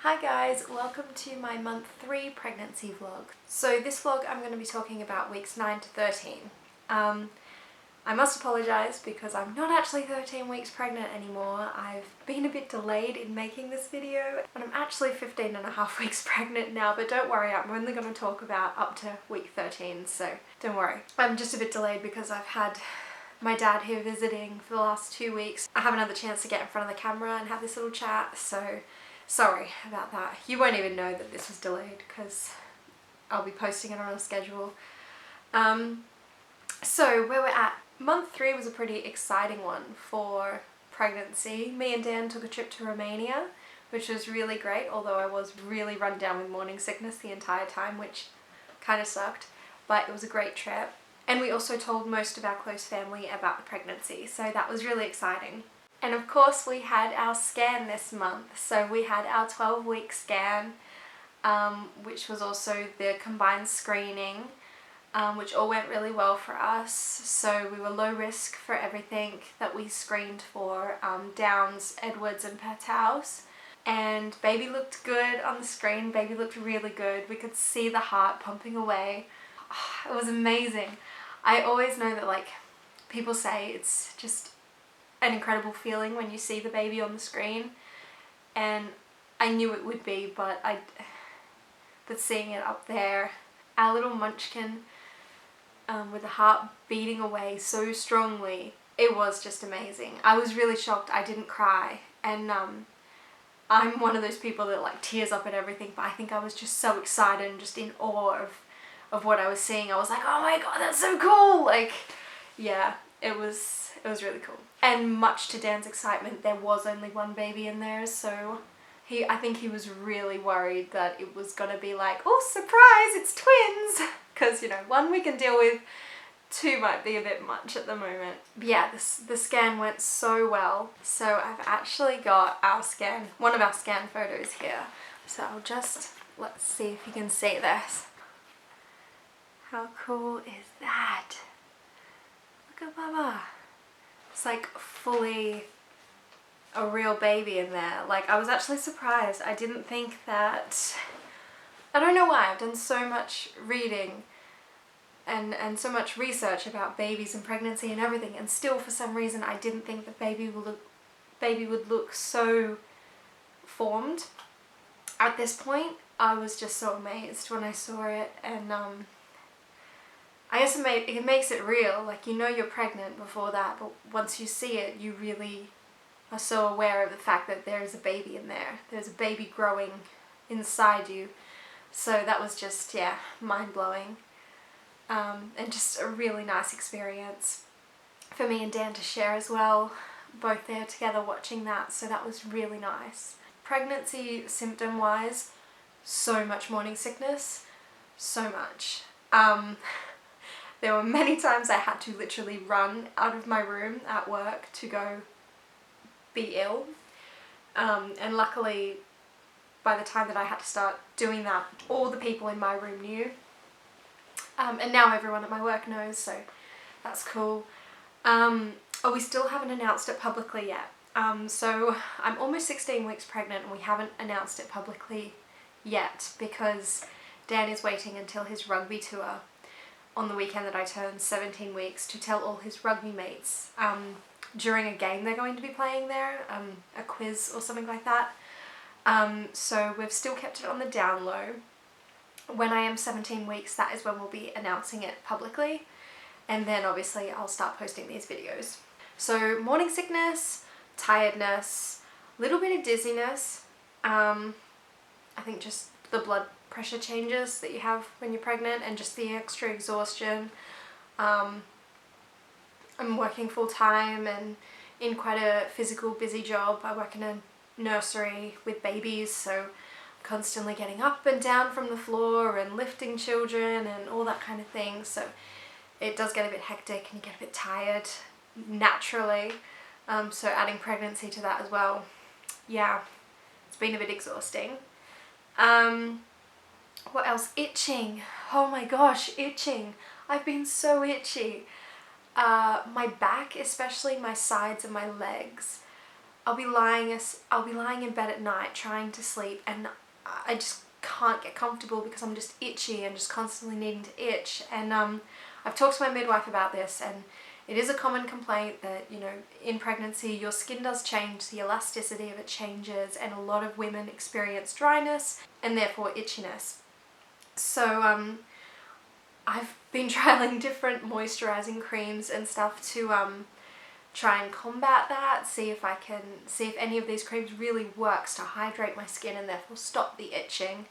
Hi guys, welcome to my month 3 pregnancy vlog. So this vlog I'm going to be talking about weeks 9 to 13. I must apologise because I'm not actually 13 weeks pregnant anymore. I've been a bit delayed in making this video and I'm actually 15 and a half weeks pregnant now, but don't worry, I'm only going to talk about up to week 13, so don't worry. I'm just a bit delayed because I've had my dad here visiting for the last 2 weeks. I haven't had the chance to get in front of the camera and have this little chat, so sorry about that. You won't even know that this was delayed because I'll be posting it on a schedule. So where we're at, month 3 was a pretty exciting one for pregnancy. Me and Dan took a trip to Romania, which was really great, although I was really run down with morning sickness the entire time, which kind of sucked, but it was a great trip. And we also told most of our close family about the pregnancy, so that was really exciting. And of course we had our scan this month, so we had our 12-week scan, which was also the combined screening, which all went really well for us. So we were low risk for everything that we screened for, Downs, Edwards and Pertals. And baby looked good on the screen, baby looked really good. We could see the heart pumping away. It was amazing. I always know that, like, people say it's just an incredible feeling when you see the baby on the screen, and I knew it would be, but seeing it up there, our little munchkin with the heart beating away so strongly, it was just amazing. I was really shocked. I didn't cry, and I'm one of those people that like tears up at everything, but I think I was just so excited and just in awe of what I was seeing. I was like, oh my god, that's so cool! Like, yeah, it was really cool. And much to Dan's excitement, there was only one baby in there, so I think he was really worried that it was gonna be like, oh surprise, it's twins! Because, you know, one we can deal with, two might be a bit much at the moment. But yeah, the scan went so well. So I've actually got one of our scan photos here. So let's see if you can see this. How cool is that? Look at Baba. It's like fully a real baby in there. Like, I was actually surprised. I didn't think that... I don't know why. I've done so much reading and so much research about babies and pregnancy and everything, and still for some reason I didn't think that baby would look so formed. At this point, I was just so amazed when I saw it, and I guess it makes it real. Like, you know you're pregnant before that, but once you see it, you really are so aware of the fact that there's a baby in there. There's a baby growing inside you. So that was just, yeah, mind-blowing. And just a really nice experience for me and Dan to share as well. Both there together watching that, so that was really nice. Pregnancy symptom-wise, so much morning sickness. So much. There were many times I had to literally run out of my room at work to go be ill. And luckily, by the time that I had to start doing that, all the people in my room knew. And now everyone at my work knows, so that's cool. We still haven't announced it publicly yet. So I'm almost 16 weeks pregnant and we haven't announced it publicly yet because Dan is waiting until his rugby tour on the weekend that I turn 17 weeks to tell all his rugby mates during a game they're going to be playing there, a quiz or something like that. So we've still kept it on the down low. When I am 17 weeks, that is when we'll be announcing it publicly, and then obviously I'll start posting these videos. So morning sickness, tiredness, little bit of dizziness, I think just the blood pressure changes that you have when you're pregnant and just the extra exhaustion. I'm working full time and in quite a physical busy job. I work in a nursery with babies, so constantly getting up and down from the floor and lifting children and all that kind of thing, so it does get a bit hectic and you get a bit tired naturally, so adding pregnancy to that as well, yeah, it's been a bit exhausting. What else? Itching. Oh my gosh, itching. I've been so itchy. My back, especially my sides and my legs, I'll be lying in bed at night trying to sleep, and I just can't get comfortable because I'm just itchy and just constantly needing to itch. And I've talked to my midwife about this, and it is a common complaint that, you know, in pregnancy your skin does change, the elasticity of it changes, and a lot of women experience dryness and therefore itchiness. So I've been trialing different moisturizing creams and stuff to try and combat that, see if any of these creams really works to hydrate my skin and therefore stop the itching.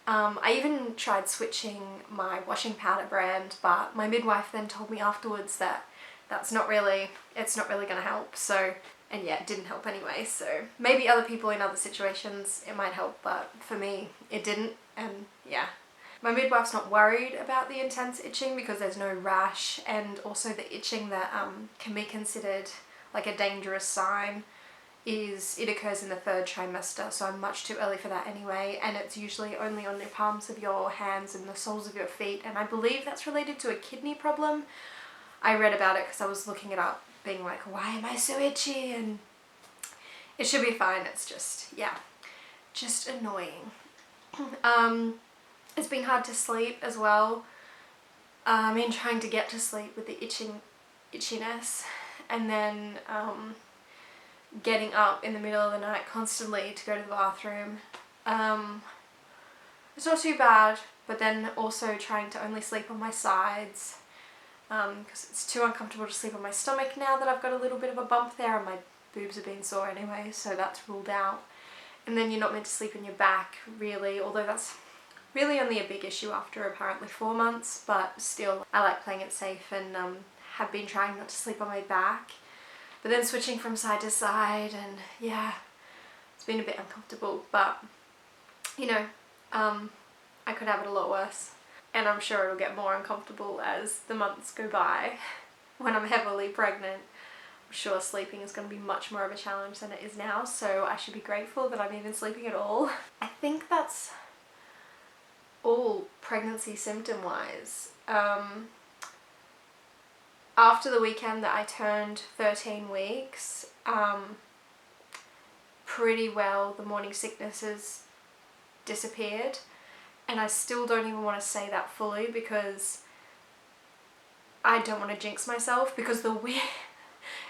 I even tried switching my washing powder brand, but my midwife then told me afterwards that it's not really going to help. So, and yeah, it didn't help anyway. So maybe other people in other situations it might help, but for me it didn't. And yeah, my midwife's not worried about the intense itching because there's no rash, and also the itching that can be considered like a dangerous sign it occurs in the 3rd trimester, so I'm much too early for that anyway, and it's usually only on the palms of your hands and the soles of your feet, and I believe that's related to a kidney problem. I read about it because I was looking it up, being like, why am I so itchy? And it should be fine. It's just, yeah, just annoying. It's been hard to sleep as well. In trying to get to sleep with the itchiness, and then getting up in the middle of the night constantly to go to the bathroom. It's not too bad, but then also trying to only sleep on my sides, because it's too uncomfortable to sleep on my stomach now that I've got a little bit of a bump there, and my boobs are being sore anyway, so that's ruled out. And then you're not meant to sleep on your back really, although that's really only a big issue after apparently 4 months, but still I like playing it safe, and have been trying not to sleep on my back, but then switching from side to side, and yeah, it's been a bit uncomfortable, but you know, I could have it a lot worse, and I'm sure it'll get more uncomfortable as the months go by. When I'm heavily pregnant, I'm sure sleeping is going to be much more of a challenge than it is now, so I should be grateful that I'm even sleeping at all. I think that's all pregnancy symptom wise. After the weekend that I turned 13 weeks, pretty well the morning sicknesses disappeared, and I still don't even want to say that fully because I don't want to jinx myself, because it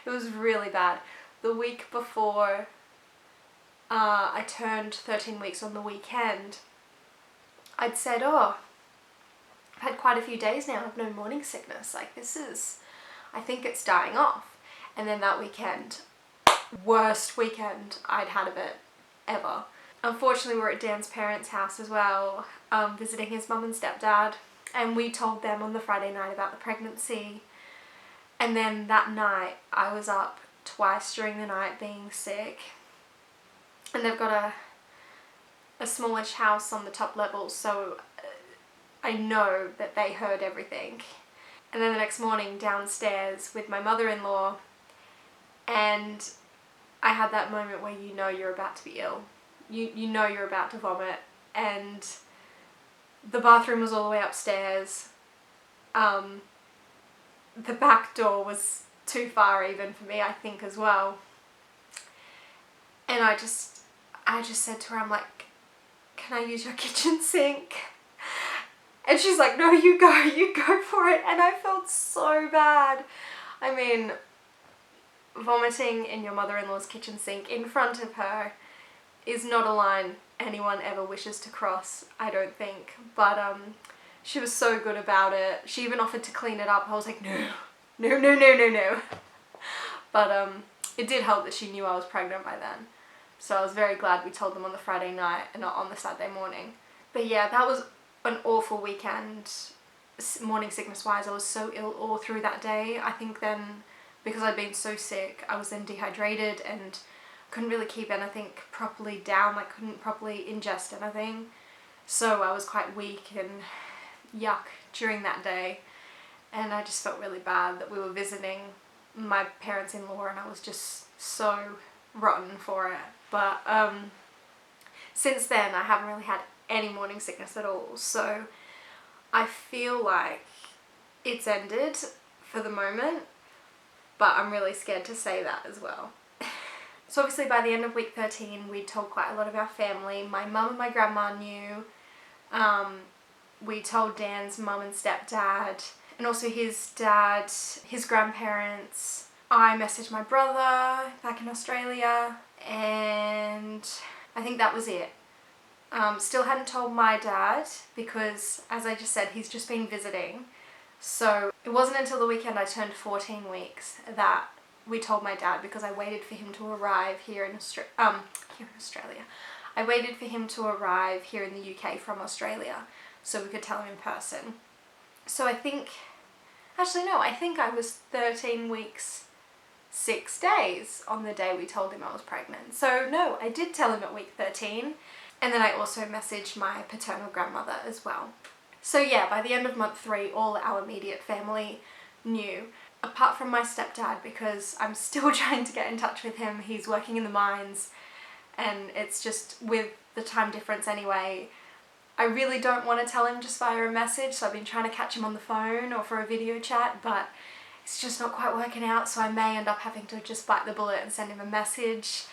was really bad. The week before I turned 13 weeks on the weekend, I'd said, oh, I've had quite a few days now of no morning sickness, like I think it's dying off. And then that weekend, worst weekend I'd had of it ever. Unfortunately, we were at Dan's parents' house as well, visiting his mum and stepdad, and we told them on the Friday night about the pregnancy. And then that night I was up twice during the night being sick, and they've got a smallish house on the top level, so I know that they heard everything. And then the next morning downstairs with my mother-in-law, and I had that moment where you know you're about to be ill. You know you're about to vomit, and the bathroom was all the way upstairs. The back door was too far even for me, I think, as well. And I just said to her, I'm like, can I use your kitchen sink? And she's like, no, you go for it. And I felt so bad. I mean, vomiting in your mother-in-law's kitchen sink in front of her is not a line anyone ever wishes to cross, I don't think. But she was so good about it. She even offered to clean it up. I was like, no. But it did help that she knew I was pregnant by then. So I was very glad we told them on the Friday night and not on the Saturday morning. But yeah, that was an awful weekend, morning sickness wise. I was so ill all through that day. I think then, because I'd been so sick, I was then dehydrated and couldn't really keep anything properly down. I couldn't properly ingest anything. So I was quite weak and yuck during that day. And I just felt really bad that we were visiting my parents-in-law, and I was just so rotten for it. But since then I haven't really had any morning sickness at all, so I feel like it's ended for the moment, but I'm really scared to say that as well. So obviously by the end of week 13 we told quite a lot of our family. My mum and my grandma knew. We told Dan's mum and stepdad, and also his dad, his grandparents. I messaged my brother back in Australia, and I think that was it. Still hadn't told my dad because, as I just said, he's just been visiting. So it wasn't until the weekend I turned 14 weeks that we told my dad, because I waited for him to arrive here in Australia. I waited for him to arrive here in the UK from Australia so we could tell him in person. So I think I was 13 weeks 6 days on the day we told him I was pregnant. So no, I did tell him at week 13, and then I also messaged my paternal grandmother as well. So yeah, by the end of month 3, all our immediate family knew, apart from my stepdad, because I'm still trying to get in touch with him. He's working in the mines, and it's just, with the time difference anyway, I really don't want to tell him just via a message, so I've been trying to catch him on the phone or for a video chat, but it's just not quite working out, so I may end up having to just bite the bullet and send him a message,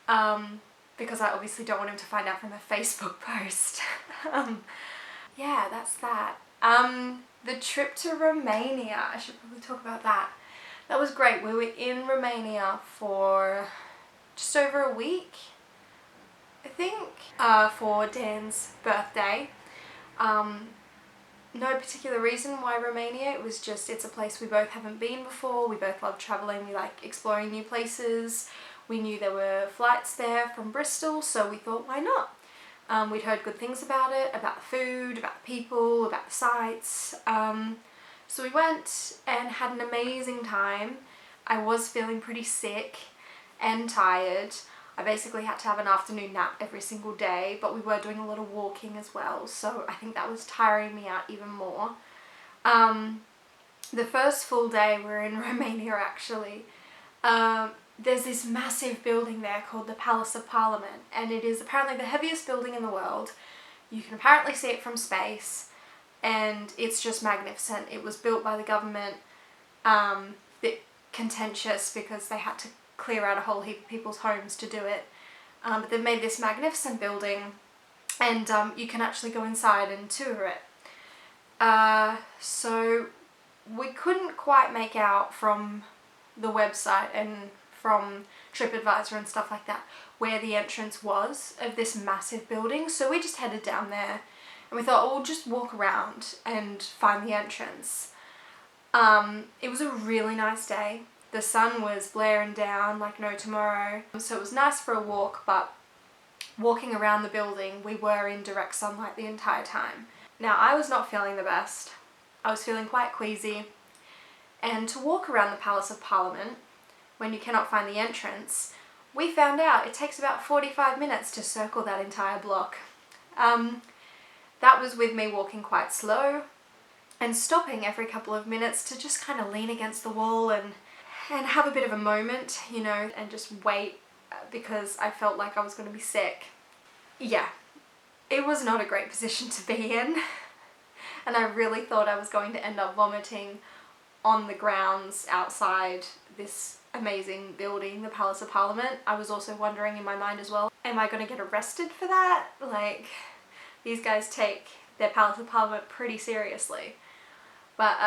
because I obviously don't want him to find out from a Facebook post. Yeah, that's that. The trip to Romania, I should probably talk about that. That was great. We were in Romania for just over a week, I think, for Dan's birthday. No particular reason why Romania. It was just, it's a place we both haven't been before. We both love travelling. We like exploring new places. We knew there were flights there from Bristol, so we thought, why not? We'd heard good things about it, about the food, about the people, about the sights. So we went and had an amazing time. I was feeling pretty sick and tired. I basically had to have an afternoon nap every single day, but we were doing a lot of walking as well, so I think that was tiring me out even more. The first full day we were in Romania, actually. There's this massive building there called the Palace of Parliament, and it is apparently the heaviest building in the world. You can apparently see it from space, and it's just magnificent. It was built by the government, bit contentious because they had to clear out a whole heap of people's homes to do it. But they've made this magnificent building, and you can actually go inside and tour it. So we couldn't quite make out from the website and from TripAdvisor and stuff like that where the entrance was of this massive building, so we just headed down there and we thought, oh, we'll just walk around and find the entrance. It was a really nice day. The sun was blaring down like no tomorrow, so it was nice for a walk, but walking around the building we were in direct sunlight the entire time. Now, I was not feeling the best. I was feeling quite queasy, and to walk around the Palace of Parliament when you cannot find the entrance, we found out it takes about 45 minutes to circle that entire block. That was with me walking quite slow and stopping every couple of minutes to just kind of lean against the wall and have a bit of a moment, you know, and just wait, because I felt like I was going to be sick. Yeah, it was not a great position to be in, and I really thought I was going to end up vomiting on the grounds outside this amazing building, the Palace of Parliament. I was also wondering in my mind as well, am I going to get arrested for that? Like, these guys take their Palace of Parliament pretty seriously. But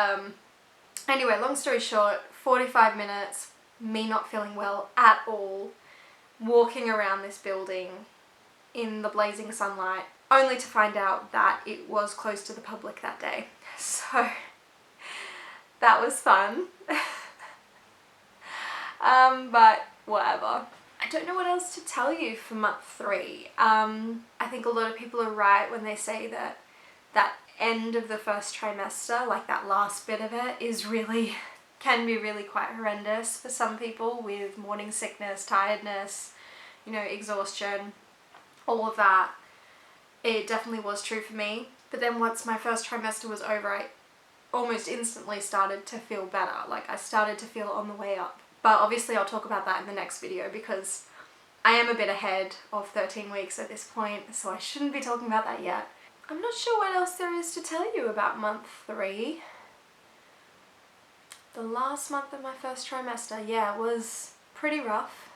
anyway, long story short, 45 minutes, me not feeling well at all, walking around this building in the blazing sunlight, only to find out that it was closed to the public that day. So that was fun. But whatever. I don't know what else to tell you for month 3. I think a lot of people are right when they say that that end of the first trimester, like that last bit of it, can be really quite horrendous for some people, with morning sickness, tiredness, you know, exhaustion, all of that. It definitely was true for me. But then once my first trimester was over, I almost instantly started to feel better. Like, I started to feel on the way up. But obviously I'll talk about that in the next video, because I am a bit ahead of 13 weeks at this point, so I shouldn't be talking about that yet. I'm not sure what else there is to tell you about month 3. The last month of my first trimester, yeah, was pretty rough.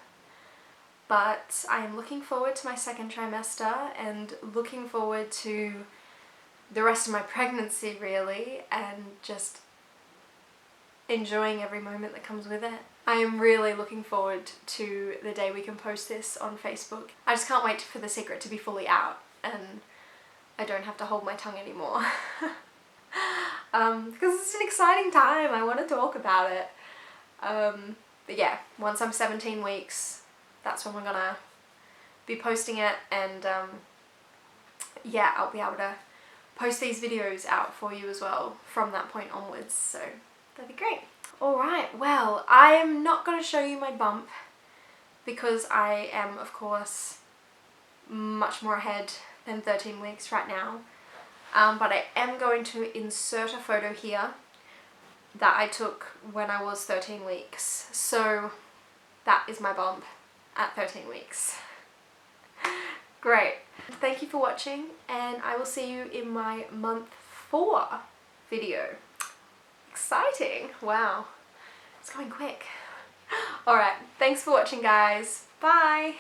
But I am looking forward to my second trimester and looking forward to the rest of my pregnancy really, and just enjoying every moment that comes with it. I am really looking forward to the day we can post this on Facebook. I just can't wait for the secret to be fully out and I don't have to hold my tongue anymore. Because it's an exciting time, I want to talk about it. But yeah, once I'm 17 weeks, that's when we're gonna be posting it, and yeah, I'll be able to post these videos out for you as well from that point onwards, so that'd be great. Alright, well, I am not going to show you my bump because I am, of course, much more ahead than 13 weeks right now. But I am going to insert a photo here that I took when I was 13 weeks. So that is my bump at 13 weeks. Great. Thank you for watching, and I will see you in my month 4 video. Exciting! Wow. It's going quick. Alright, thanks for watching guys. Bye!